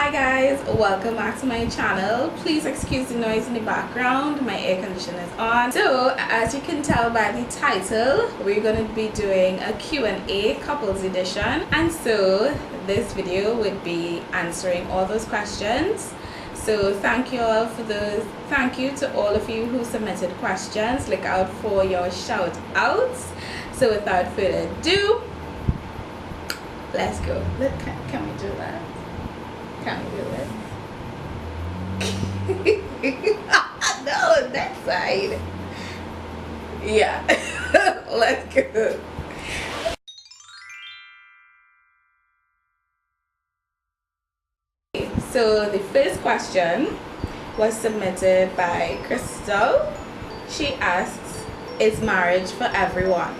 Hi guys, welcome back to my channel. Please excuse the noise in the background, my air conditioner is on. So as you can tell by the title, we're going to be doing a Q&A couples edition, and so this video would be answering all those questions. So thank you all for those. Thank you to all of you who submitted questions. Look out for your shout outs. So without further ado, let's go. Can we do that? Can we do it? No, that side. Yeah. Let's go. So the first question was submitted by Crystal. She asks, is marriage for everyone?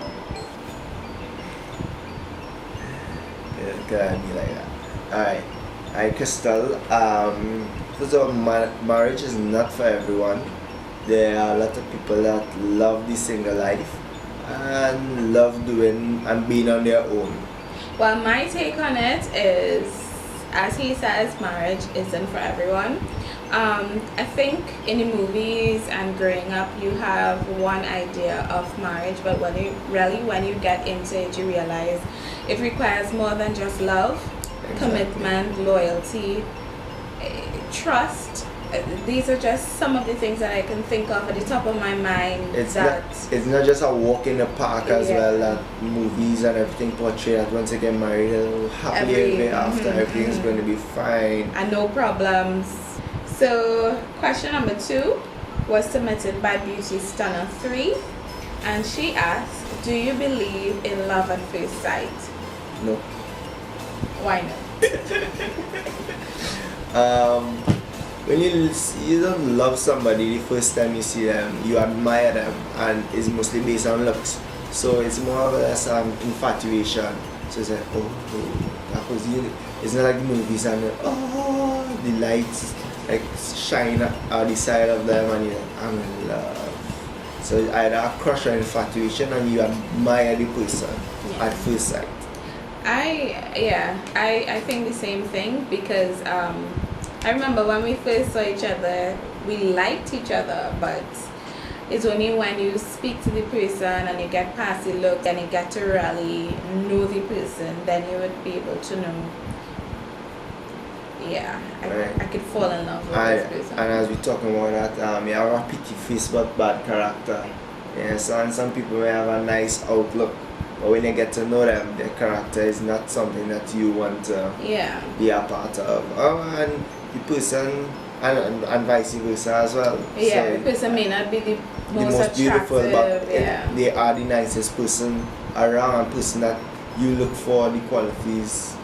It could be like that. Alright. Hi Crystal. First of all, marriage is not for everyone. There are a lot of people that love the single life and love doing and being on their own. Well, my take on it is, as he says, marriage isn't for everyone. I think in the movies and growing up, you have one idea of marriage, but when you get into it, you realize it requires more than just love. Exactly. Commitment, loyalty, trust. These are just some of the things that I can think of at the top of my mind. It's not just a walk in the park as well, that movies and everything portray that once you get married, happily ever after, everything's going to be fine. And no problems. So question number 2 was submitted by Beauty Stunner 3, and she asked, do you believe in love at first sight? No. Why not? When you don't love somebody the first time you see them, you admire them, and it's mostly based on looks. So it's more or less infatuation. So it's like, oh, that was you. It's not like movies and the lights like shine out the side of them, and you're like, I'm in love. So it's either a crush or infatuation, and you admire the person at first sight. I think the same thing, because I remember when we first saw each other, we liked each other, but it's only when you speak to the person and you get past the look and you get to really know the person, then you would be able to know. Yeah, I could fall in love with this person. And as we're talking about that, you have a pretty face but bad character. Yes, and some people may have a nice outlook, but when you get to know them, their character is not something that you want to be a part of. And the person, and vice versa as well. Yeah, so, the person may not be the most beautiful, but they are the nicest person around, person that you look for the qualities,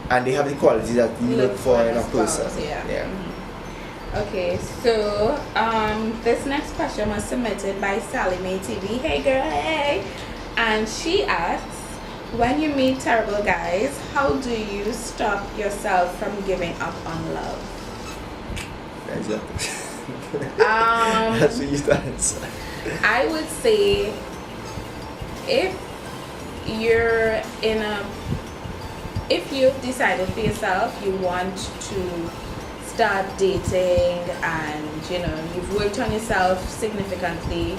and they have the qualities that you look for in a person. Okay, so this next question was submitted by Sally May TV. Hey girl, hey! And she asks, when you meet terrible guys, how do you stop yourself from giving up on love? That's what you answer. I would say, if you've decided for yourself you want to start dating, and you've worked on yourself significantly,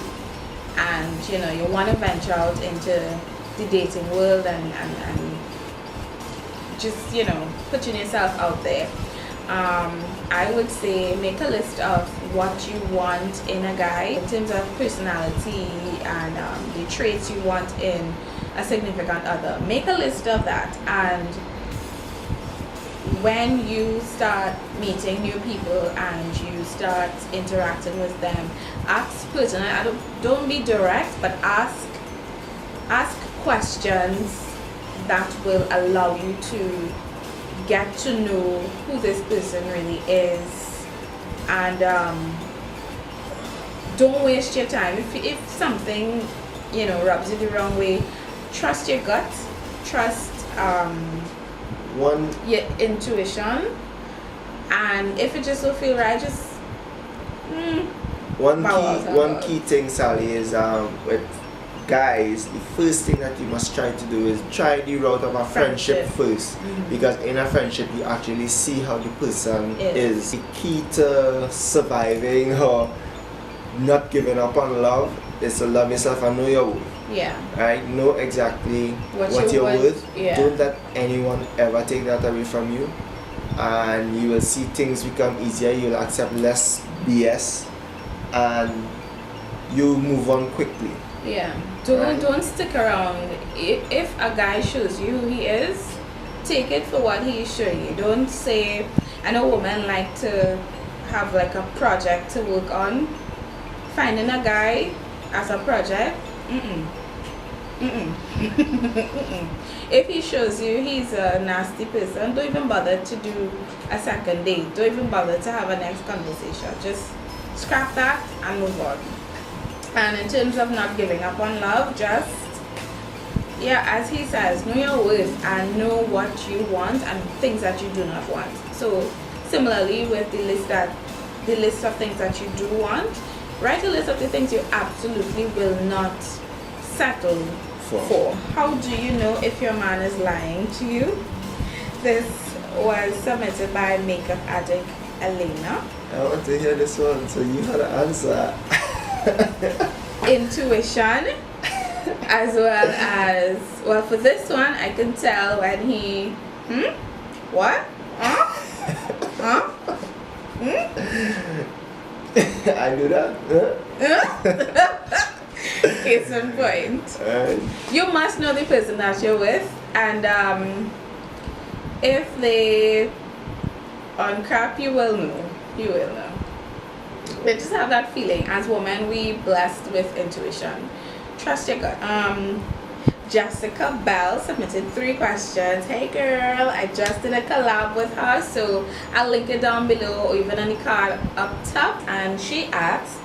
and you want to venture out into the dating world and just putting yourself out there, I would say make a list of what you want in a guy in terms of personality and the traits you want in a significant other. Make a list of that, and when you start meeting new people and you start interacting with them, ask personally, don't be direct, but ask questions that will allow you to get to know who this person really is, and don't waste your time. If something rubs you the wrong way, trust your gut, trust your intuition, and if it just don't feel right, just one key thing, Sally, is with guys, the first thing that you must try to do is try the route of a friendship first. Because in a friendship, you actually see how the person is. The key to surviving or not giving up on love is to love yourself and know your worth. Yeah. Right? Know exactly what you're worth. Yeah. Don't let anyone ever take that away from you. And you will see things become easier. You'll accept less BS. And you move on quickly. Yeah. Don't stick around. If a guy shows you who he is, take it for what he is showing you. Don't say, I know women like to have like a project to work on. Finding a guy as a project, if he shows you he's a nasty person, don't even bother to do a second date. Don't even bother to have a next conversation. Just scrap that and move on. And in terms of not giving up on love, just, yeah, as he says, know your worth and know what you want and things that you do not want. So similarly with the list of things that you do want, write a list of the things you absolutely will not settle for. How do you know if your man is lying to you? This was submitted by makeup addict Elena. I want to hear this one, so you had an answer. Intuition, as well as, well, for this one I can tell when he what? I do that. Case in point. You must know the person that you're with, and if they on crap, you will know. You will know. They just have that feeling. As women, we blessed with intuition. Trust your gut. Jessica Bell submitted 3 questions. Hey girl, I just did a collab with her, so I'll link it down below or even on the card up top. And she asked,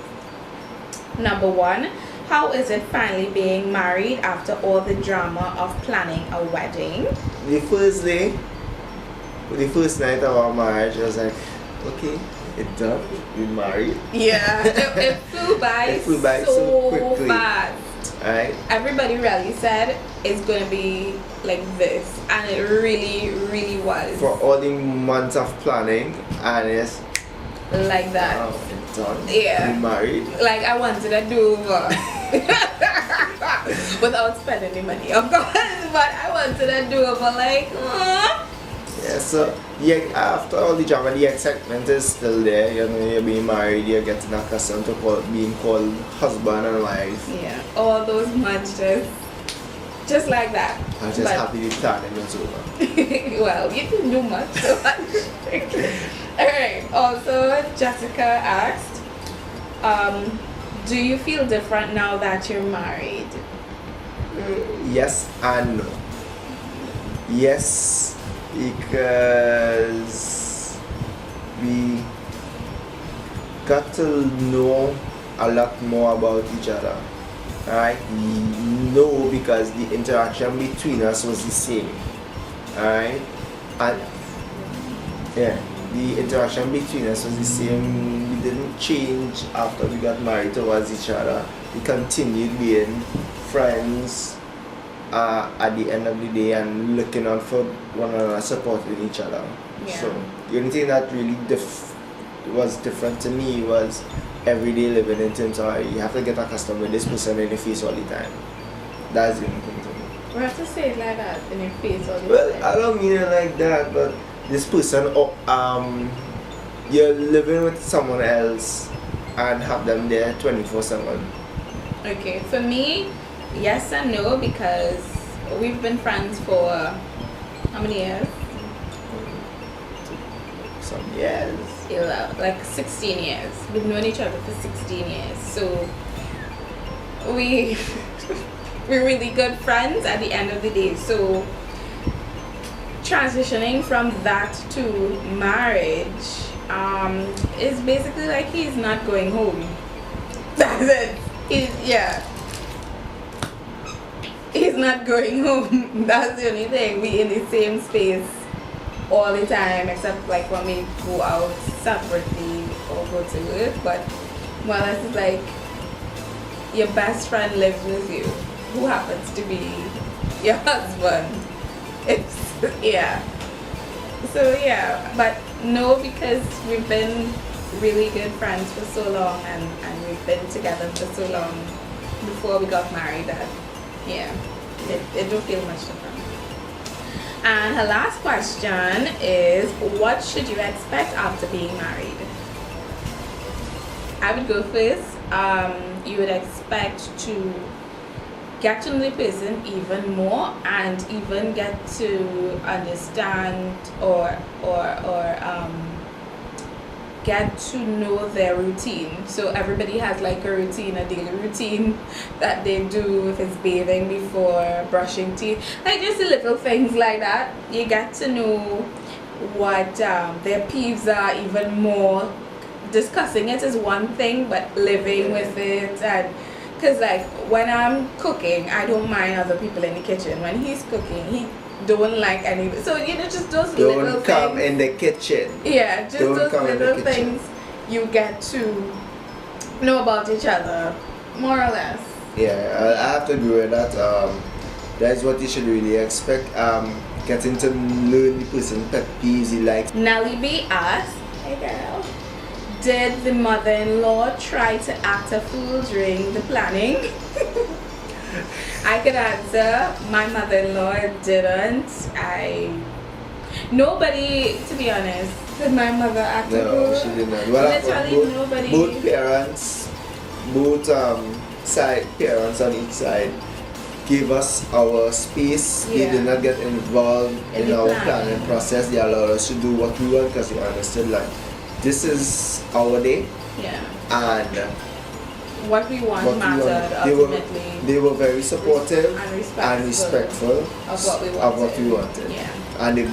number 1, how is it finally being married after all the drama of planning a wedding? The first day, the first night of our marriage, I was like, okay, it's done, we're married. Yeah, it flew by, so quickly. Fast. Right. Everybody really said it's gonna be like this, and it really was. For all the months of planning, and it's like that. Wow, it's done. Yeah. We married. Like I wanted a do-over. Without spending any money, of course. But I wanted a do-over, like, yeah, so yeah, after all the drama, the excitement is still there. You know, you're being married, you're getting accustomed to being called husband and wife. Yeah, all those munches, just like that. I'm just happy the planning was over. Well, you didn't do much. So Alright, also Jessica asked, do you feel different now that you're married? Yes and no. Yes, because we got to know a lot more about each other. Alright, no, because the interaction between us was the same. Alright, and yeah, the interaction between us was the same. We didn't change after we got married towards each other. We continued being friends at the end of the day and looking out for one another, supporting each other. Yeah. So the only thing that really was different to me was everyday living, in terms of you have to get accustomed with this person in your face all the time. That's the only thing to me. We have to say it like that, in your face all the time. Well, I don't mean it like that, but this person, you're living with someone else and have them there 24/7. Okay, for me, yes and no, because we've been friends for how many years? Some years. Like 16 years. We've known each other for 16 years. So we're really good friends at the end of the day. So transitioning from that to marriage is basically like he's not going home. That's it. He's not going home. That's the only thing. We in the same space all the time, except like when we go out separately or go to work. But more or less, it's like your best friend lives with you. who happens to be your husband. It's, yeah. So yeah, but no, because we've been really good friends for so long, and we've been together for so long before we got married that, yeah, it don't feel much different. And her last question is, what should you expect after being married? I would go first. You would expect to get to know the person even more, and even get to understand or get to know their routine. So everybody has like a routine, a daily routine that they do, if it's bathing before, brushing teeth, like just the little things like that. You get to know what their peeves are even more. Discussing it is one thing, but living with it, and because like when I'm cooking, I don't mind other people in the kitchen. When he's cooking, he don't like any. So you know, just those little things. Don't come in the kitchen. Yeah, just Don't those little kitchen. things you get to know about each other, more or less. Yeah, I have to agree with that. That's what you should really expect. Getting to learn the person pet peeves he likes. Nelly B asked, "Hey girl, did the mother-in-law try to act a fool during the planning?" I could answer, my mother-in-law didn't. Nobody, to be honest, did my mother act a fool? No, she did not. Well, Literally nobody. Both parents, both side parents on each side gave us our space. Yeah. They did not get involved in the our planning. planning process. They allowed us to do what we want because they understood like this is our day, Yeah. and What we want what we mattered want. ultimately. They were very supportive and respectful respectful of what we wanted. of what we wanted. Yeah. And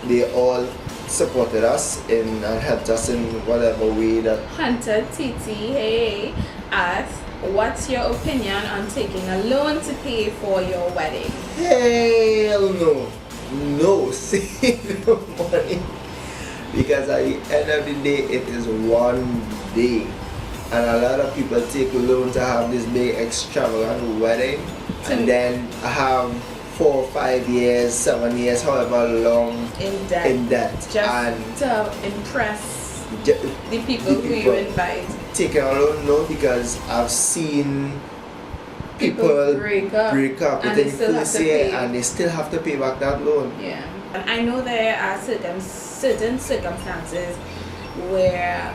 they all supported us and helped us in whatever way that. Hunter TT, hey, asks, what's your opinion on taking a loan to pay for your wedding? Hell no. No, save no money. Because at the end of the day, it is one day. And a lot of people take a loan to have this big extravagant wedding. And then have 4, 5 years, 7 years, however long In debt. Just Just to impress the people who you invite. Taking a loan, no, because I've seen people break up and within they still have first to year pay. and they still have to pay back that loan. Yeah. And I know there are certain circumstances where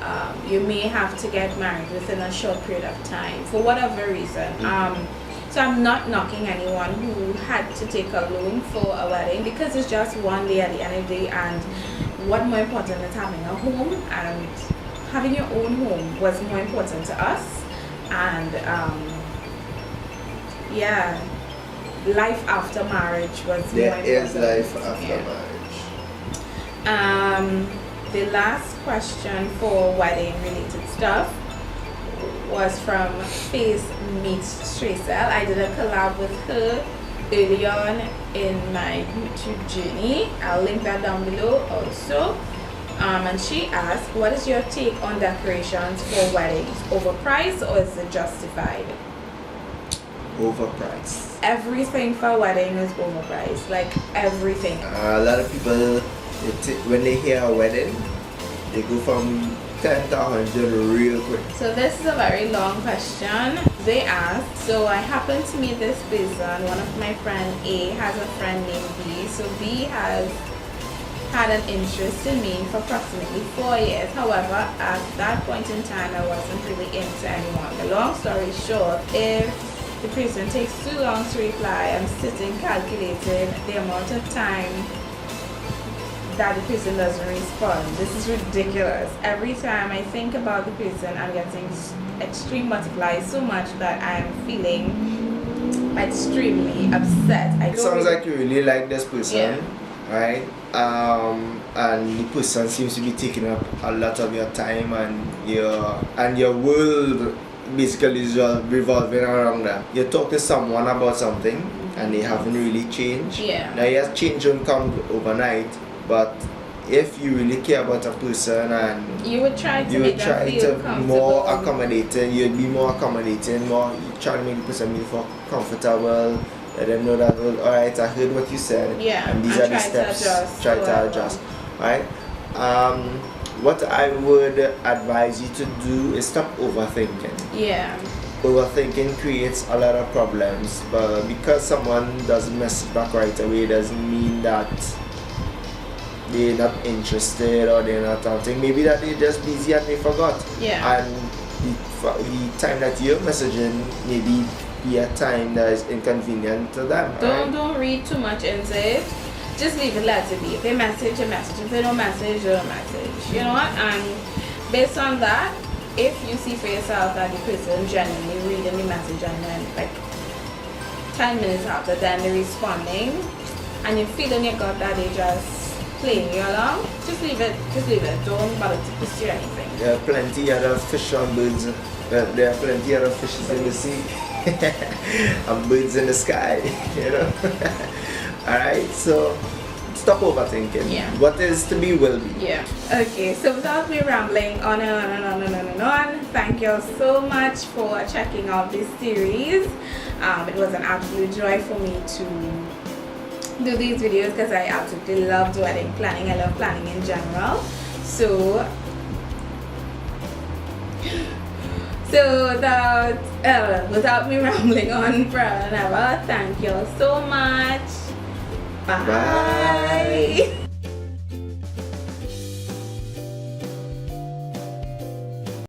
you may have to get married within a short period of time for whatever reason. So I'm not knocking anyone who had to take a loan for a wedding, because it's just one day at the end of the day, and what more important is having a home, and having your own home was more important to us. And yeah, life after marriage was more important. There is life after Yeah. marriage. The last question for wedding related stuff was from Face Meets Tracel. I did a collab with her early on in my YouTube journey. I'll link that down below also. And she asked, what is your take on decorations for weddings? Overpriced or is it justified? Overpriced. Everything for a wedding is overpriced. Like everything. A lot of people, when they hear a wedding, they go from 10 to 100 real quick. So this is a very long question. They asked, so I happened to meet this person. One of my friend A has a friend named B. So B has had an interest in me for approximately 4 years. However, at that point in time, I wasn't really into anyone. The long story short, if the person takes too long to reply, I'm sitting calculating the amount of time that the person doesn't respond. This is ridiculous. Every time I think about the person, I'm getting extreme butterflies so much that I'm feeling extremely upset. It sounds like you really like this person, right? And the person seems to be taking up a lot of your time, and your world basically is revolving around that. You talk to someone about something and they haven't really changed. Yeah. Now yes, change won't come overnight, but if you really care about a person and you would try to you make would try them feel to comfortable. more accommodating, you'd be more accommodating, more you try to make the person feel comfortable, let them know that, well, alright, I heard what you said, Yeah, and these and are the try to steps, adjust try to whatever. adjust, right? What I would advise you to do is stop overthinking. Yeah. Overthinking creates a lot of problems, but because someone doesn't message back right away doesn't mean that they're not interested or they're not something. Maybe that they're just busy and they forgot. Yeah. And the time that you're messaging maybe be a time that is inconvenient to them. Don't read too much into it. Just leave it, let it be. If they message, you message. If they don't message, you don't message. You know what? And based on that, if you see for yourself that the person genuinely reading the message and then like 10 minutes after then they're responding and you feel in your gut that they just playing you along, just leave it. Don't bother to pursue anything. There are plenty other fish and birds. There are plenty other fishes in the sea and birds in the sky, you know. Alright, so stop overthinking. Yeah. What is to be will be. Yeah. Okay, so without me rambling on and on, thank you all so much for checking out this series. It was an absolute joy for me to do these videos because I absolutely loved wedding planning. I love planning in general. So without me rambling on forever and ever, thank you all so much. Bye.